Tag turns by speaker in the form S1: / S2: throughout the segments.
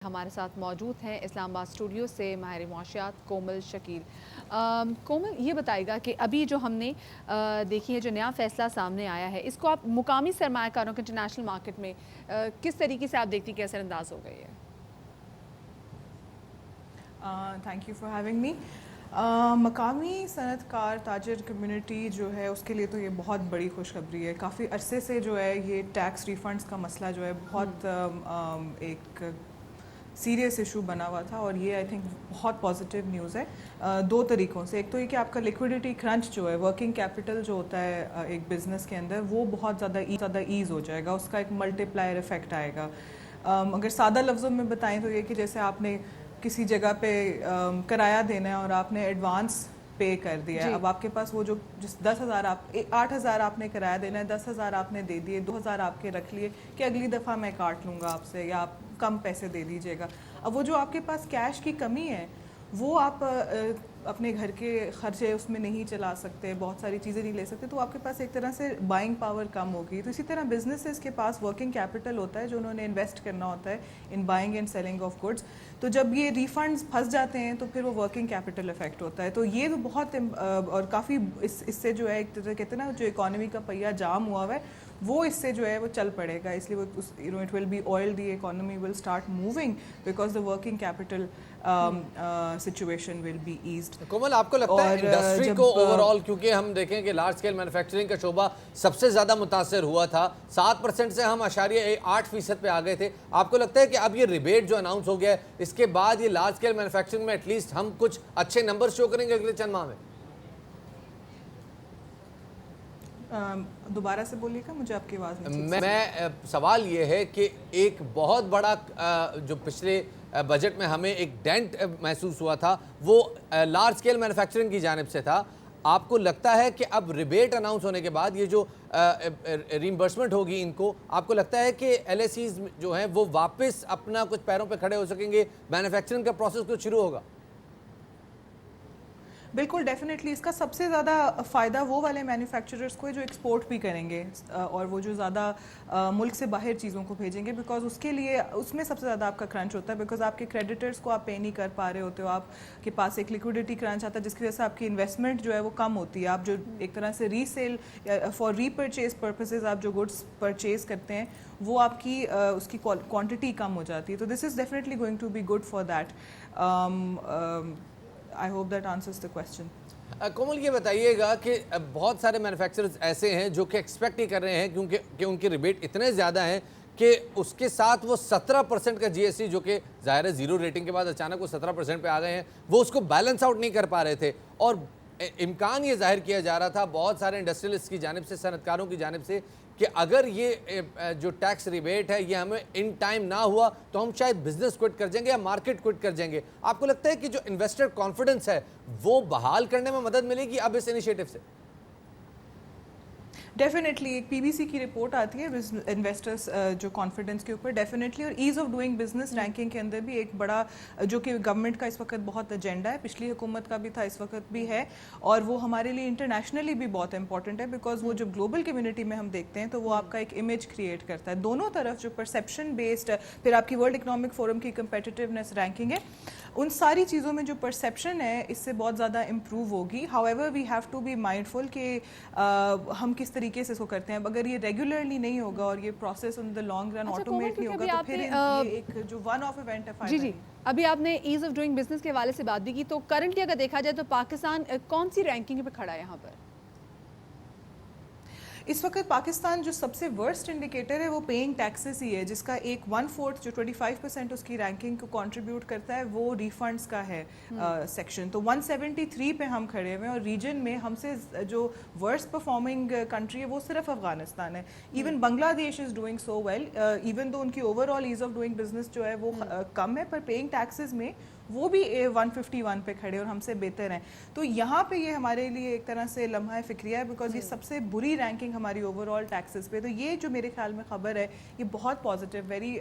S1: ہمارے ساتھ موجود ہیں اسلام آباد اسٹوڈیو سے ماہر معاشیات کومل شکیل. کومل یہ بتائے گا کہ ابھی جو ہم نے دیکھی ہے جو نیا فیصلہ سامنے آیا ہے اس کو آپ مقامی سرمایہ کاروں کے انٹرنیشنل مارکیٹ میں کس طریقے سے آپ دیکھتی ہیں کہ اثر انداز ہو گئی ہے؟
S2: Thank you for having me. مقامی صنعت کار تاجر کمیونٹی جو ہے اس کے لیے تو یہ بہت بڑی خوشخبری ہے. کافی عرصے سے جو ہے یہ ٹیکس ریفنڈس کا مسئلہ جو ہے بہت ایک سیریس ایشو بنا ہوا تھا, اور یہ آئی تھنک بہت پازیٹیو نیوز ہے دو طریقوں سے. ایک تو یہ کہ آپ کا لیکوڈیٹی کرنچ جو ہے, ورکنگ کیپٹل جو ہوتا ہے ایک بزنس کے اندر, وہ بہت زیادہ ایز ہو جائے گا, اس کا ایک ملٹی پلائر افیکٹ آئے گا. اگر سادہ لفظوں میں بتائیں تو یہ کہ جیسے آپ نے کسی جگہ پہ کرایہ دینا ہے اور آپ نے ایڈوانس پے کر دیا ہے, اب آپ کے پاس وہ جو 10,000 8,000 آپ نے کرایہ دینا ہے, 10,000 آپ نے دے دیے, 2,000 آپ کے رکھ لیے کہ اگلی دفعہ میں کاٹ لوں گا آپ سے, یا آپ کم پیسے دے دیجیے گا. اب وہ جو آپ کے پاس کیش کی کمی ہے وہ آپ اپنے گھر کے خرچے اس میں نہیں چلا سکتے, بہت ساری چیزیں نہیں لے سکتے, تو آپ کے پاس ایک طرح سے بائنگ پاور کم ہوگی. تو اسی طرح بزنسز کے پاس ورکنگ کیپٹل ہوتا ہے جو انہوں نے انویسٹ کرنا ہوتا ہے in buying and selling of goods. تو جب یہ ریفنڈز پھنس جاتے ہیں تو پھر وہ ورکنگ کیپٹل افیکٹ ہوتا ہے. تو یہ تو بہت اور کافی اس سے جو ہے ایک طرح کہتے ہیں نا جو اکانومی کا پہیہ جام ہوا ہوا ہے وہ اس سے جو ہے وہ چل پڑے گا. اس لیے وہ it will be oil, the economy will start moving because the working capital situation will be eased.
S3: Komal, آپ کو لگتا ہے انڈسٹری کو اوور آل, کیونکہ ہم دیکھیں کہ لارج اسکیل مینوفیکچرنگ کا شعبہ سب سے زیادہ متاثر ہوا تھا, 7% سے ہم 8% پہ آ گئے تھے, آپ کو لگتا ہے کہ اب یہ ریبیٹ جو اناؤنس ہو گیا ہے اس کے بعد یہ لارج اسکیل مینوفیکچرنگ میں ایٹ لیسٹ ہم کچھ اچھے نمبر شو کریں گے اگلے چند ماہ میں؟
S2: دوبارہ سے بولیے گا, مجھے آپ کی آواز نہیں.
S3: میں سوال یہ ہے کہ ایک بہت بڑا جو پچھلے بجٹ میں ہمیں ایک ڈینٹ محسوس ہوا تھا وہ لارج اسکیل مینوفیکچرنگ کی جانب سے تھا. آپ کو لگتا ہے کہ اب ریبیٹ اناؤنس ہونے کے بعد یہ جو ریمبرسمنٹ ہوگی ان کو, آپ کو لگتا ہے کہ ایل ایس سیز جو ہیں وہ واپس اپنا کچھ پیروں پہ کھڑے ہو سکیں گے, مینوفیکچرنگ کا پروسیس کچھ شروع ہوگا؟
S2: بالکل ڈیفینیٹلی اس کا سب سے زیادہ فائدہ وہ والے مینوفیکچررز کو ہے جو ایکسپورٹ بھی کریں گے اور وہ جو زیادہ ملک سے باہر چیزوں کو بھیجیں گے, بیکاز اس کے لیے اس میں سب سے زیادہ آپ کا کرنچ ہوتا ہے, بیکاز آپ کے کریڈیٹرز کو آپ پے نہیں کر پا رہے ہوتے ہو, آپ کے پاس ایک لیکوڈیٹی کرنچ آتا ہے جس کی وجہ سے آپ کی انویسٹمنٹ جو ہے وہ کم ہوتی ہے. آپ جو ایک طرح سے resale for repurchase purposes آپ جو گڈس پرچیز کرتے ہیں وہ آپ کی اس کی کوانٹٹی کم ہو جاتی ہے. تو this is definitely going to be good for that. I hope that answers the question.
S3: Komal, یہ بتائیے گا کہ بہت سارے مینوفیکچررز ایسے ہیں جو کہ ایکسپیکٹ ہی کر رہے ہیں کیونکہ ان کے ریبیٹ اتنے زیادہ ہیں کہ اس کے ساتھ وہ 17% کا جی ایس ٹی جو کہ ظاہر ہے زیرو ریٹنگ کے بعد اچانک وہ 17% پہ آ گئے ہیں, وہ اس کو بیلنس آؤٹ نہیں کر پا رہے تھے. اور امکان یہ ظاہر کیا جا رہا تھا بہت سارے انڈسٹریلسٹ کی جانب سے, صنعت کاروں کی جانب سے, کہ اگر یہ جو ٹیکس ریبیٹ ہے یہ ہمیں ان ٹائم نہ ہوا تو ہم شاید بزنس کوئٹ کر جائیں گے یا مارکیٹ کوئٹ کر جائیں گے. آپ کو لگتا ہے کہ جو انویسٹر کانفیڈنس ہے وہ بحال کرنے میں مدد ملے گی اب اس انیشیٹو سے؟
S2: ڈیفینیٹلی ایک پی بی سی کی رپورٹ آتی ہے انویسٹرس جو کانفیڈنس کے اوپر ڈیفینیٹلی, اور as of doing business ranking کے اندر بھی ایک بڑا جو کہ گورنمنٹ کا اس وقت بہت ایجنڈا ہے, پچھلی حکومت کا بھی تھا, اس وقت بھی ہے, اور وہ ہمارے لیے انٹرنیشنلی بھی بہت امپورٹنٹ ہے, بیکاز وہ جب گلوبل کمیونٹی میں ہم دیکھتے ہیں تو وہ آپ کا ایک امیج کریٹ کرتا ہے. دونوں طرف جو پرسیپشن بیسڈ, پھر آپ کی ورلڈ اکنامک فورم کی کمپیٹیٹیونیس رینکنگ ہے, ان ساری چیزوں میں جو پرسیپشن ہے اس سے بہت زیادہ امپروو ہوگی. However we have to be mindful کہ ہم کس طریقے سے اس کو کرتے ہیں. اگر یہ ریگولرلی نہیں ہوگا اور یہ process in the long run automate نہیں ہوگا تو پھر یہ ایک جو ون آف ایونٹ ہے فائدہ نہیں.
S1: ابھی آپ نے ایز آف ڈوئنگ بزنس کے حوالے سے بات بھی کی, تو کرنٹلی اگر دیکھا جائے تو پاکستان کون سی رینکنگ پہ کھڑا ہے یہاں پر؟
S2: اس وقت پاکستان جو سب سے ورسٹ انڈیکیٹر ہے وہ پیئنگ ٹیکسز ہی ہے, جس کا ایک 1/4 جو 25% اس کی رینکنگ کو کنٹریبیوٹ کرتا ہے وہ ریفنڈز کا ہے سیکشن. تو 173 پہ ہم کھڑے ہوئے ہیں, اور ریجن میں ہم سے جو ورسٹ پرفارمنگ کنٹری ہے وہ صرف افغانستان ہے. Even Bangladesh is doing so well, even though ان کی overall ease of doing business جو ہے وہ کم ہے, پر پیئنگ ٹیکسز میں وہ بھی 151 پہ کھڑے اور ہم سے بہتر ہیں. تو یہاں پہ یہ ہمارے لیے ایک طرح سے لمحہ فکریہ ہے, بیکاز یہ سب سے بری رینکنگ ہماری اوور آل ٹیکسز پہ. تو یہ جو میرے خیال میں خبر ہے یہ بہت پازیٹیو, ویری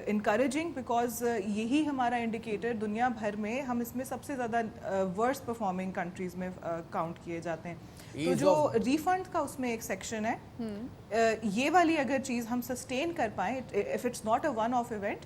S2: انکریجنگ, بیکاز یہی ہمارا انڈیکیٹر دنیا بھر میں ہم اس میں سب سے زیادہ ورسٹ پرفارمنگ کنٹریز میں کاؤنٹ کیے جاتے ہیں. تو جو ریفنڈ کا اس میں ایک سیکشن ہے, یہ والی اگر چیز ہم سسٹین کر پائیں, if it's not a one off event,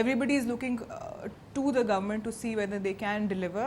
S2: Everybody is looking to the government to see whether they can deliver